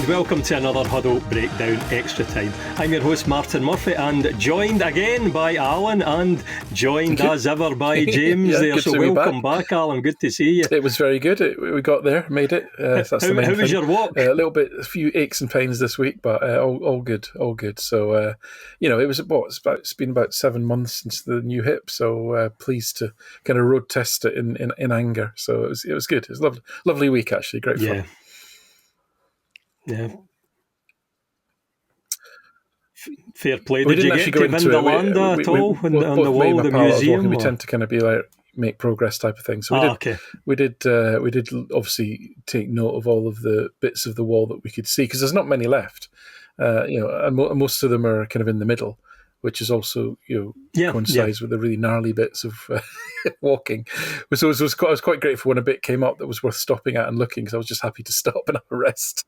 welcome to another Huddle Breakdown Extra Time. I'm your host Martin Murphy, and joined again by Alan, and joined as ever by James there. So welcome back, Alan. Good to see you. It was very good. We got there, made it. That's the main how was thing. your walk? A few aches and pains this week, but all good. So it's been about 7 months since the new hip. So pleased to kind of road test it in anger. So it was good. It was a lovely week actually. Great fun. Yeah. Fair play. We Did didn't you actually get go to into Vindelanda at all on the wall, the museum? We tend to kind of be like make progress type of thing. So we did obviously take note of all of the bits of the wall that we could see, because there's not many left, and most of them are kind of in the middle, which is also coincides with the really gnarly bits of walking. So I was quite grateful when a bit came up that was worth stopping at and looking, because I was just happy to stop and have a rest.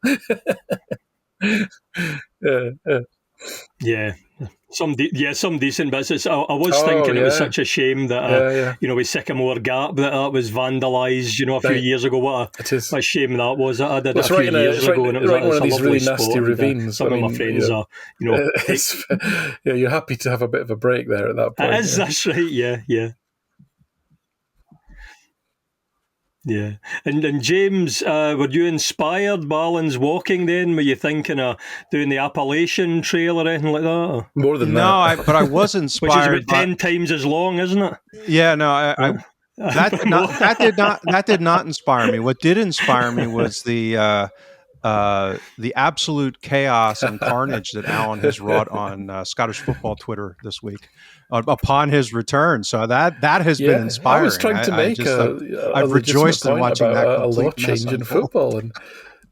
Some decent bits. I was thinking it was such a shame that with Sycamore Gap that was vandalised a few years ago. What a shame that was. I did it a few years ago, and it was one of these really spot, nasty ravines. Some of my friends are you're happy to have a bit of a break there at that point. That's right. Yeah. And James, were you inspired by Alan's walking then? Were you thinking of doing the Appalachian Trail or anything like that? More than that. But I was inspired. Which is about 10 times as long, isn't it? Yeah, no, that did not inspire me. What did inspire me was the absolute chaos and carnage that Alan has wrought on Scottish football Twitter this week upon his return. So that has been inspiring. I was trying to I've rejoiced in watching that a law change in football, and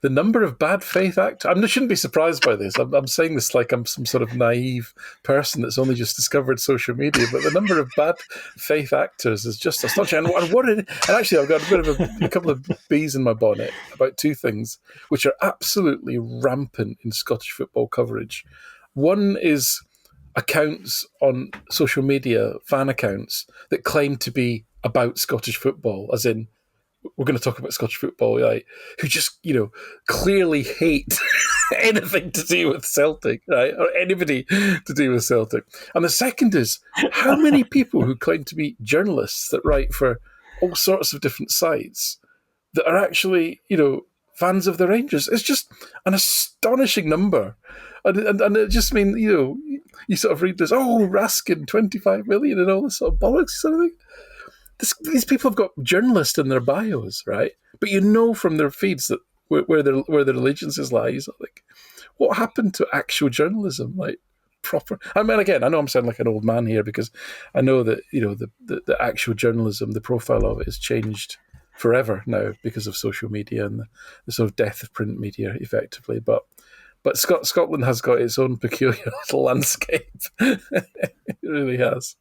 the number of bad faith actors. I shouldn't be surprised by this. I'm saying this like I'm some sort of naive person that's only just discovered social media, but the number of bad faith actors is just astonishing. And actually, I've got a couple of bees in my bonnet about two things which are absolutely rampant in Scottish football coverage. One is accounts on social media, fan accounts, that claim to be about Scottish football, as in, we're going to talk about Scottish football, who just, clearly hate anything to do with Celtic, right? Or anybody to do with Celtic. And the second is, how many people who claim to be journalists that write for all sorts of different sites that are actually, fans of the Rangers? It's just an astonishing number. And it just means, you sort of read this, Raskin, 25 million and all this sort of bollocks sort of thing. These people have got journalists in their bios, right? But from their feeds that where their allegiances lie. So like, what happened to actual journalism? Like proper. I mean, again, I know I'm sounding like an old man here, because I know that the actual journalism, the profile of it, has changed forever now because of social media and the sort of death of print media, effectively. But Scotland has got its own peculiar little landscape. It really has.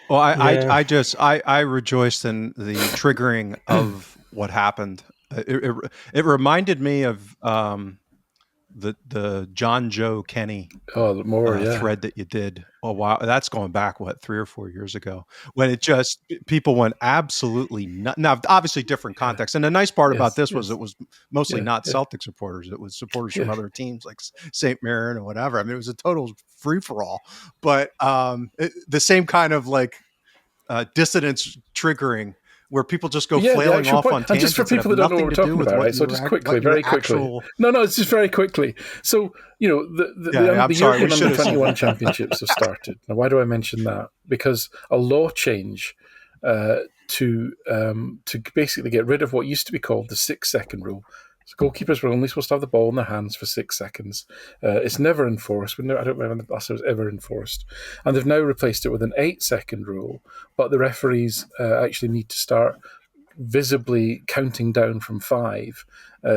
Well, I rejoiced in the triggering of what happened. It reminded me of the John Joe Kenny thread that you did a while. That's going back 3 or 4 years ago, when it just people went absolutely nuts. Now, obviously different context, and the nice part about this was it was mostly not Celtic supporters. It was supporters from other teams like St. Mirren or whatever. I mean, it was a total free for all, but the same kind of dissonance triggering, where people just go flailing off on tangents. And just for people that don't know what we're talking about, right? So just very quickly. No, it's just very quickly. So, the European Under-21 Championships have started. Now, why do I mention that? Because a law change to basically get rid of what used to be called the 6-second rule. So goalkeepers were only supposed to have the ball in their hands for 6 seconds. It's never enforced. I don't remember the last time it was ever enforced. And they've now replaced it with an 8-second rule, but the referees actually need to start visibly counting down from 5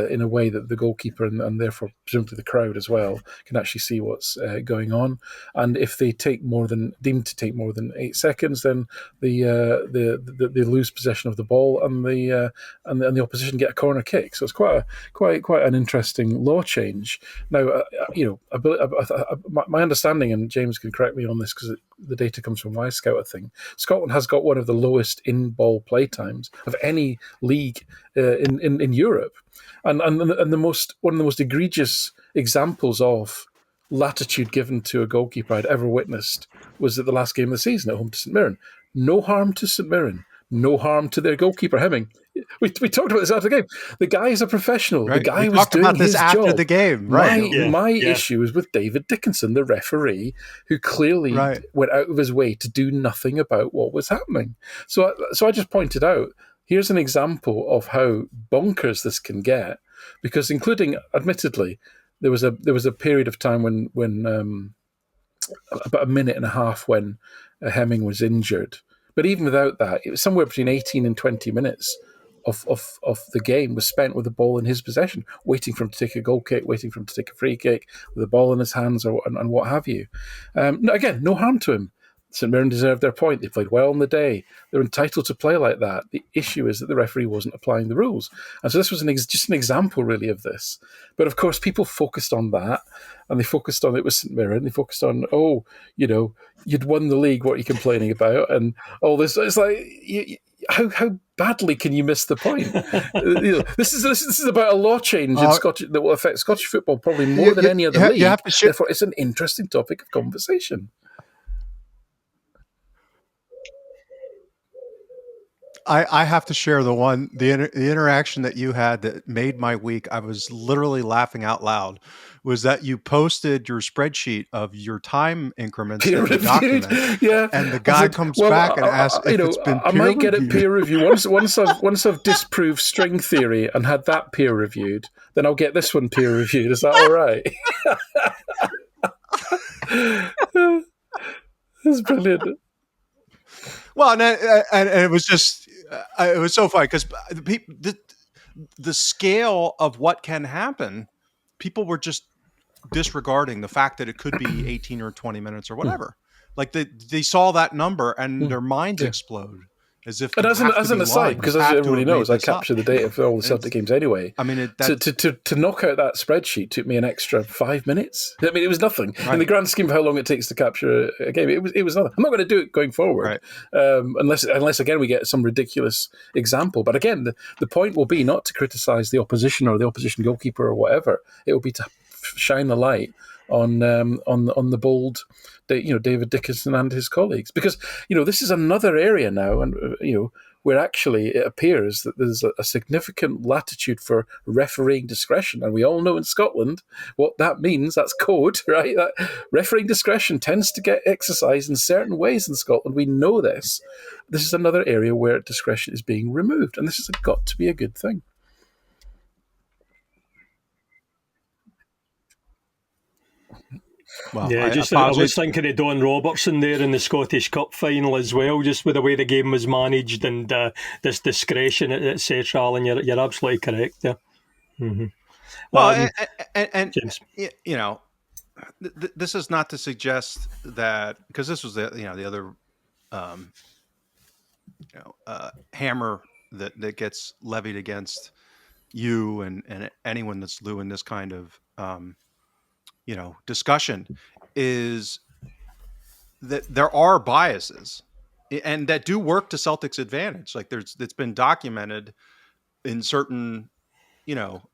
in a way that the goalkeeper and therefore presumably the crowd as well can actually see what's going on. And if they deemed to take more than 8 seconds, then they lose possession of the ball, and the opposition get a corner kick. So it's quite an interesting law change. Now, my understanding, and James can correct me on this because the data comes from Wyscout, I think, Scotland has got one of the lowest in-ball play times of any league in Europe, and one of the most egregious examples of latitude given to a goalkeeper I'd ever witnessed was at the last game of the season at home to St Mirren. No harm to St Mirren, no harm to their goalkeeper Hemming. We talked about this after the game. The guy is a professional. Right. The guy was doing about this his after job. The game. Right. My issue is with David Dickinson, the referee, who clearly went out of his way to do nothing about what was happening. So I just pointed out, here's an example of how bonkers this can get, because including, admittedly, there was a period of time when about a minute and a half when Hemming was injured. But even without that, it was somewhere between 18 and 20 minutes of the game was spent with the ball in his possession, waiting for him to take a goal kick, waiting for him to take a free kick, with the ball in his hands and what have you. Again, no harm to him. St Mirren deserved their point. They played well on the day. They're entitled to play like that. The issue is that the referee wasn't applying the rules. And so this was just an example, really, of this. But, of course, people focused on that, and they focused on it was St Mirren. They focused on, you'd won the league, what are you complaining about? And all this. It's like, how badly can you miss the point? This is about a law change in Scottish that will affect Scottish football probably more than any other league. Therefore, it's an interesting topic of conversation. I have to share the interaction that you had that made my week. I was literally laughing out loud. Was that you posted your spreadsheet of your time increments in the document, and the guy comes back and asks if it's been peer reviewed. I might get it peer reviewed once I've disproved string theory and had that peer reviewed. Then I'll get this one peer reviewed. Is that all right? That's brilliant. Well, and it was just. It was so funny because the scale of what can happen, people were just disregarding the fact that it could be 18 or 20 minutes or whatever. Like they saw that number and their minds explode. As if, and as an aside, because as everybody knows, I capture the data for all the Celtic games anyway. I mean, to knock out that spreadsheet took me an extra 5 minutes. I mean, it was nothing in the grand scheme of how long it takes to capture a game. It was nothing. I'm not going to do it going forward, unless again we get some ridiculous example. But again, the point will be not to criticise the opposition or the opposition goalkeeper or whatever. It will be to shine the light on the bold, David Dickinson and his colleagues, because this is another area now, and where actually it appears that there's a significant latitude for refereeing discretion, and we all know in Scotland what that means. That's code, right? That refereeing discretion tends to get exercised in certain ways in Scotland. We know this. This is another area where discretion is being removed, and this has got to be a good thing. Well, I was thinking of Don Robertson there in the Scottish Cup final as well, just with the way the game was managed and this discretion, etc. Alan, you're absolutely correct there. Mm-hmm. Well, and James, this is not to suggest that, because this was the other hammer that gets levied against you and anyone that's doing this kind of discussion, is that there are biases and that do work to Celtic's advantage. Like it's been documented in certain,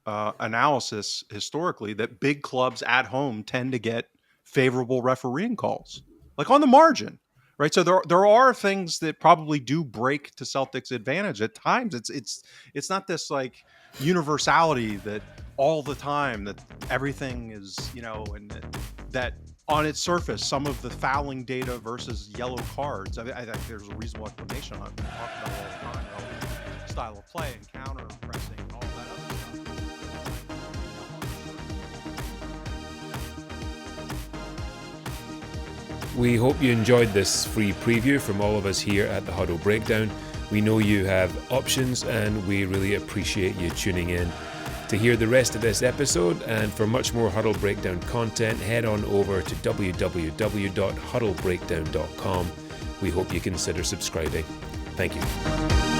analysis historically that big clubs at home tend to get favorable refereeing calls, like on the margin, right? So there are things that probably do break to Celtic's advantage at times. It's not this like universality that all the time that everything is, and that on its surface, some of the fouling data versus yellow cards. I think there's a reasonable explanation on it. We talk about it all the time, style of play and counter pressing and all that other stuff. We hope you enjoyed this free preview from all of us here at the Huddle Breakdown. We know you have options and we really appreciate you tuning in. To hear the rest of this episode and for much more Huddle Breakdown content, head on over to www.huddlebreakdown.com. We hope you consider subscribing. Thank you.